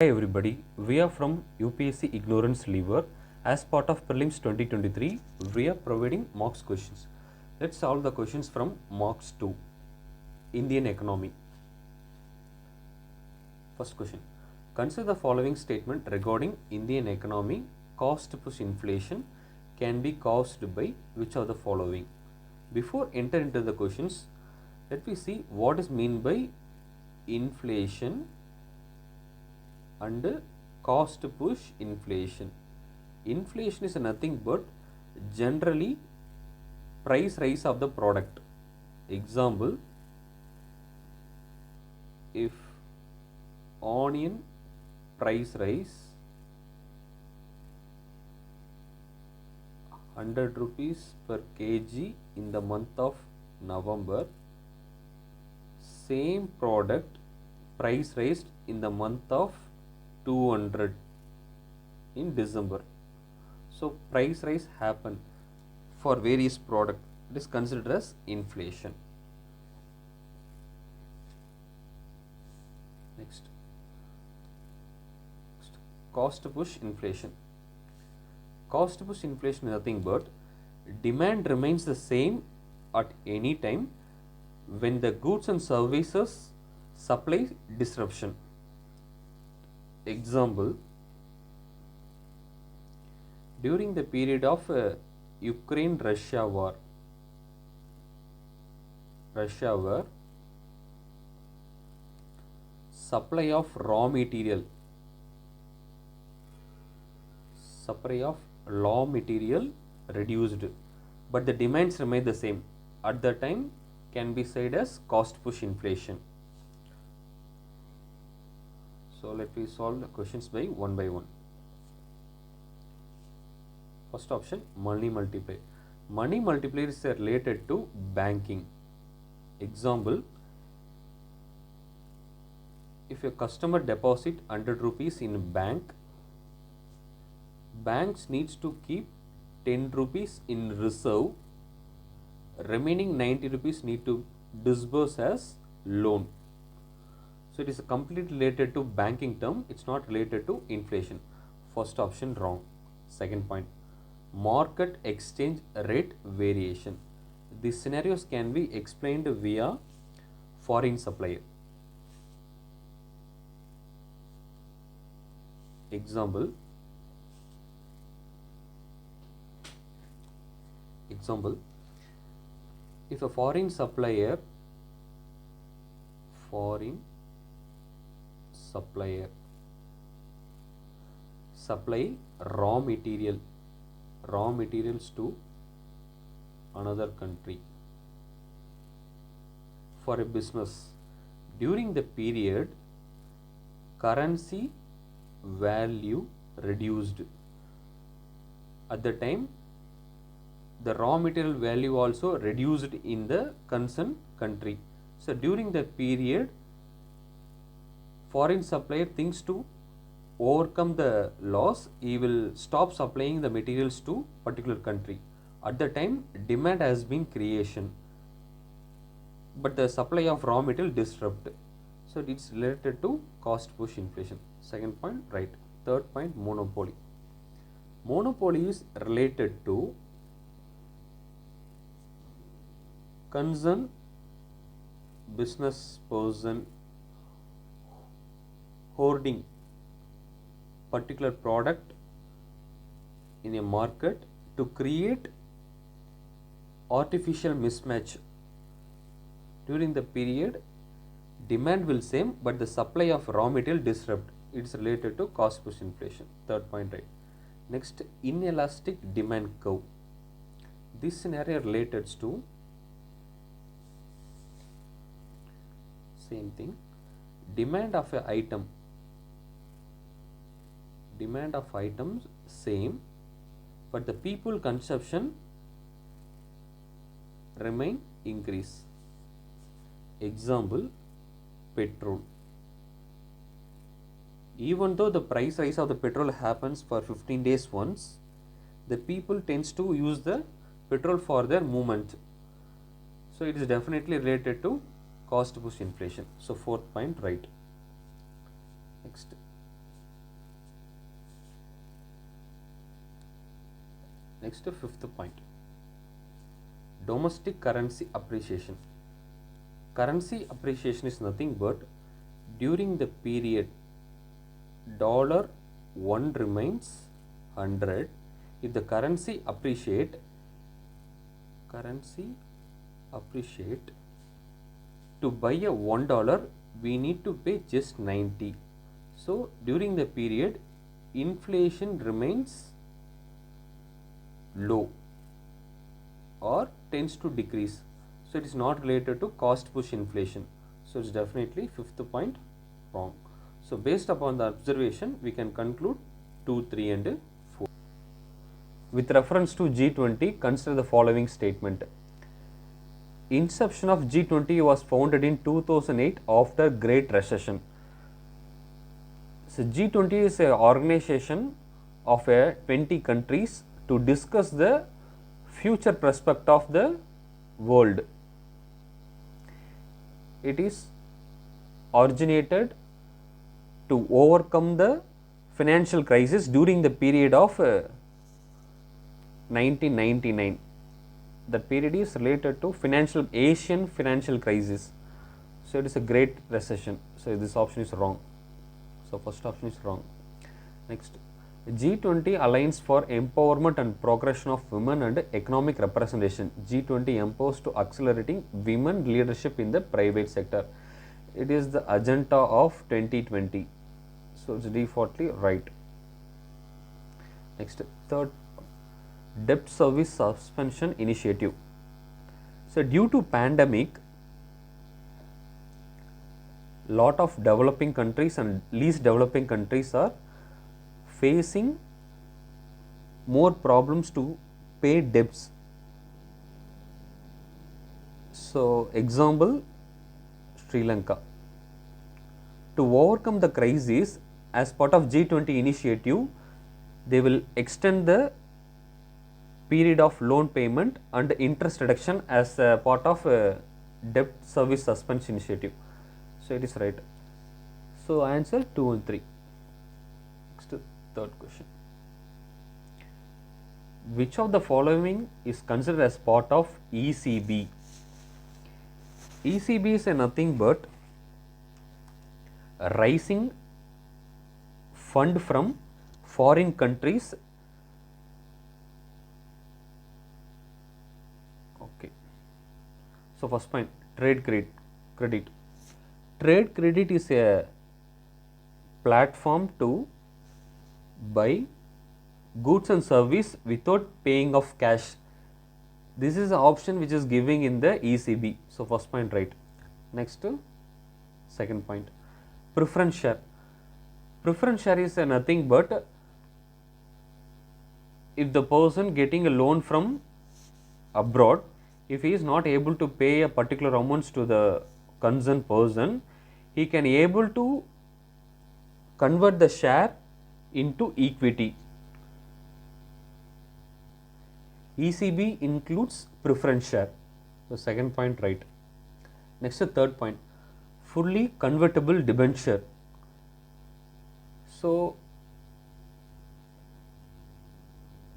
Hi everybody, we are from UPSC Ignorance Lever. As part of Prelims 2023, we are providing mocks questions. Let's solve the questions from mocks 2, Indian economy. First question, consider the following statement regarding Indian economy. Cost push inflation can be caused by which of the following? Before enter into the questions, let me see what is meant by inflation and cost push inflation. Inflation is nothing but generally price rise of the product. Example, if onion price rise 100 rupees per kg in the month of November, same product price raised in the month of 200 in December. So price rise happen for various product. It is considered as inflation. Next, cost push inflation. Cost push inflation is nothing but demand remains the same at any time when the goods and services supply disruption. Example, during the period of Ukraine-Russia war, supply of raw material reduced, but the demands remain the same. At the time can be said as cost push inflation. So let me solve the questions by one. First option, money multiplier. Money multiplier is related to banking. Example, if a customer deposit 100 rupees in bank, banks needs to keep 10 rupees in reserve, remaining 90 rupees need to disburse as loan. So it is completely related to banking term, it's not related to inflation. First option wrong. Second point, market exchange rate variation. These scenarios can be explained via foreign supplier. Example, if a foreign supplier supply raw materials to another country for a business, during the period currency value reduced. At the time the raw material value also reduced in the concerned country. So during that period, foreign supplier thinks to overcome the loss, he will stop supplying the materials to particular country. At the time demand has been creation, but the supply of raw material disrupt. So it's related to cost push inflation. Second point right. Third point, monopoly. Monopoly is related to concern business person hoarding particular product in a market to create artificial mismatch. During the period demand will same, but the supply of raw material disrupt. It's related to cost push inflation. Third point right. Next, inelastic demand curve. This scenario related to same thing, demand of items same, but the people consumption remain increase. Example, petrol. Even though the price rise of the petrol happens for 15 days once, the people tends to use the petrol for their movement. So it is definitely related to cost push inflation. So fourth point right. Next, Next, fifth point, domestic currency appreciation. Currency appreciation is nothing but during the period $1 remains 100. If the currency appreciate to buy a $1, we need to pay just 90. So during the period inflation remains low or tends to decrease. So it is not related to cost push inflation. So it's definitely fifth point wrong. So based upon the observation, we can conclude 2, 3 and 4. With reference to G20, consider the following statement. Inception of G20 was founded in 2008 after Great Recession. So G20 is an organization of 20 countries to discuss the future prospect of the world. It is originated to overcome the financial crisis during the period of 1999. That period is related to Asian financial crisis. So it is a Great Recession. So this option is wrong. So first option is wrong. Next, G20 aligns for empowerment and progression of women and economic representation. G20 empowers to accelerating women leadership in the private sector. It is the agenda of 2020. So it's defaultly right. Next, third, debt service suspension initiative. So due to pandemic, lot of developing countries and least developing countries are facing more problems to pay debts. So example, Sri Lanka. To overcome the crisis, as part of G20 initiative, they will extend the period of loan payment and interest reduction as a part of debt service suspension initiative. So it is right. So answer 2 and 3. Next, third question. Which of the following is considered as part of ECB? ECB is nothing but a rising fund from foreign countries. Okay. So first point, trade credit. Trade credit is a platform to buy goods and service without paying of cash. This is the option which is giving in the ECB. So first point right. Next, second point, preference share. Preference share is nothing but if the person getting a loan from abroad, if he is not able to pay a particular amounts to the concerned person, he can able to convert the share into equity. ECB includes preference share. So second point right. Next, third point, fully convertible debenture. So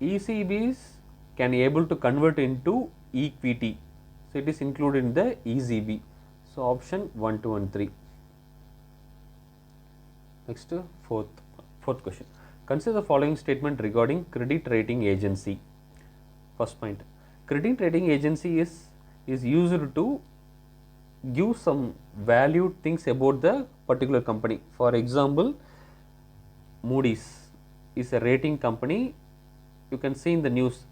ECBs can able to convert into equity. So it is included in the ECB. So option 1, 2 and 3. Next, fourth question. Consider the following statement regarding credit rating agency. First point, credit rating agency is used to give some valued things about the particular company. For example, Moody's is a rating company. You can see in the news,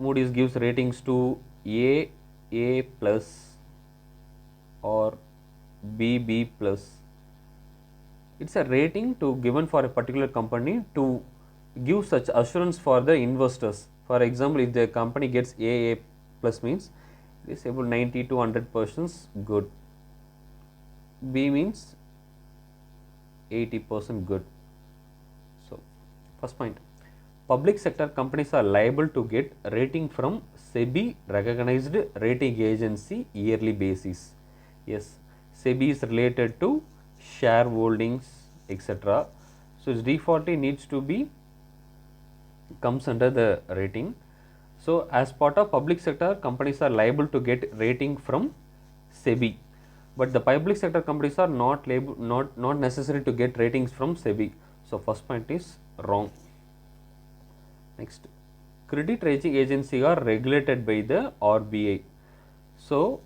Moody's gives ratings to A plus or B plus. It's a rating to given for a particular company to give such assurance for the investors. For example, if the company gets A plus means it is able 90 to 100% good. B means 80% good. So first point, public sector companies are liable to get rating from SEBI recognized rating agency yearly basis. Yes, SEBI is related to shareholdings, etc. So its defaultly needs to be comes under the rating. So as part of public sector, companies are liable to get rating from SEBI, but the public sector companies are not necessary to get ratings from SEBI. So first point is wrong. Next, credit rating agency are regulated by the RBI. So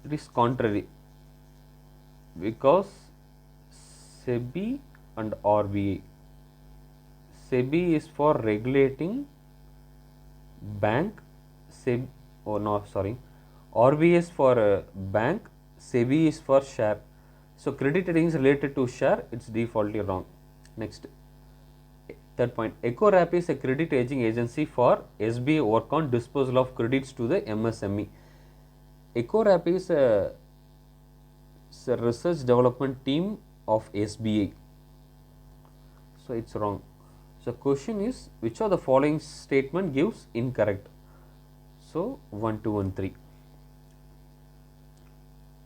it is contrary, because SEBI and RBI. SEBI is for regulating bank, RBI is for bank, SEBI is for share. So credit rating is related to share, it's defaultly wrong. Next, third point, EcoRap is a credit rating agency for SBI work on disposal of credits to the MSME. EcoRap is a research development team of SBI. So it's wrong. So question is, which of the following statement gives incorrect? So 1, 2 and 3.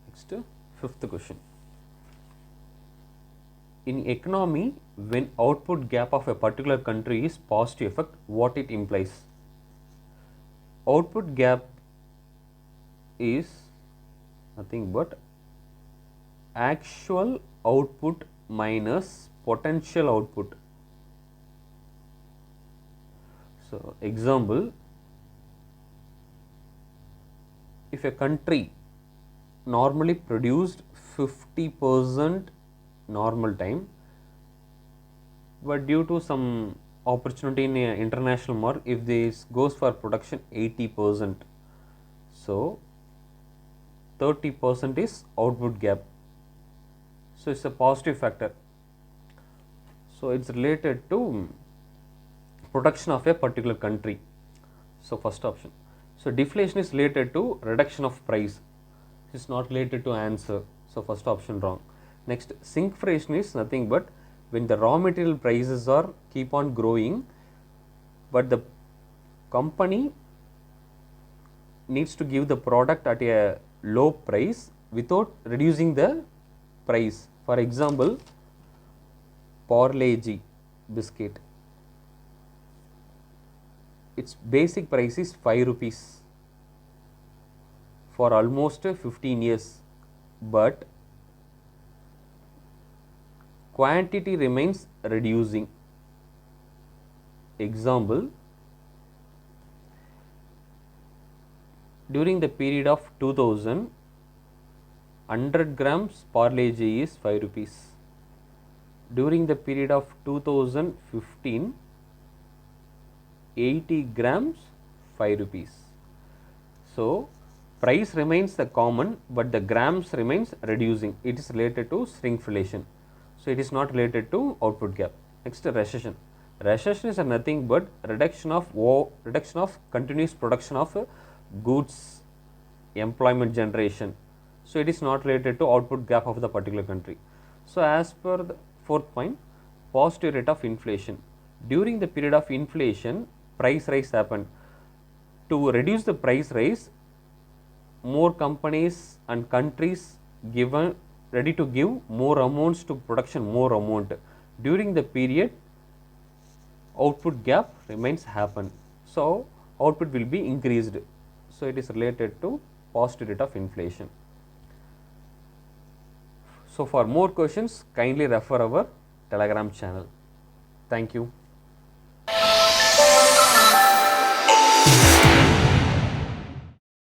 Next, fifth question. In economy, when output gap of a particular country is positive effect, what it implies? Output gap is nothing but actual output minus potential output. So example, if a country normally produced 50% normal time, but due to some opportunity in international market, if this goes for production 80%, so 30% is output gap. So it's a positive factor. So it's related to production of a particular country. So first option. So deflation is related to reduction of price. It's not related to answer. So first option wrong. Next, shrinkflation is nothing but when the raw material prices are keep on growing, but the company needs to give the product at a low price without reducing the price. For example, Parle-G biscuit, its basic price is 5 rupees for almost 15 years, but quantity remains reducing. Example, during the period of 2000, 100 grams Parle-G is 5 rupees. During the period of 2015, 80 grams 5 rupees. So price remains the common, but the grams remains reducing. It is related to shrinkflation. So it is not related to output gap. Next, recession. Recession is nothing but reduction of continuous production of goods, employment generation. So it is not related to output gap of the particular country. So as per the fourth point, positive rate of inflation. During the period of inflation, price rise happened. To reduce the price rise, more companies and countries ready to give more amounts to production, more amount. During the period, output gap remains happen. So output will be increased. So it is related to positive rate of inflation. So for more questions, kindly refer our Telegram channel. Thank you.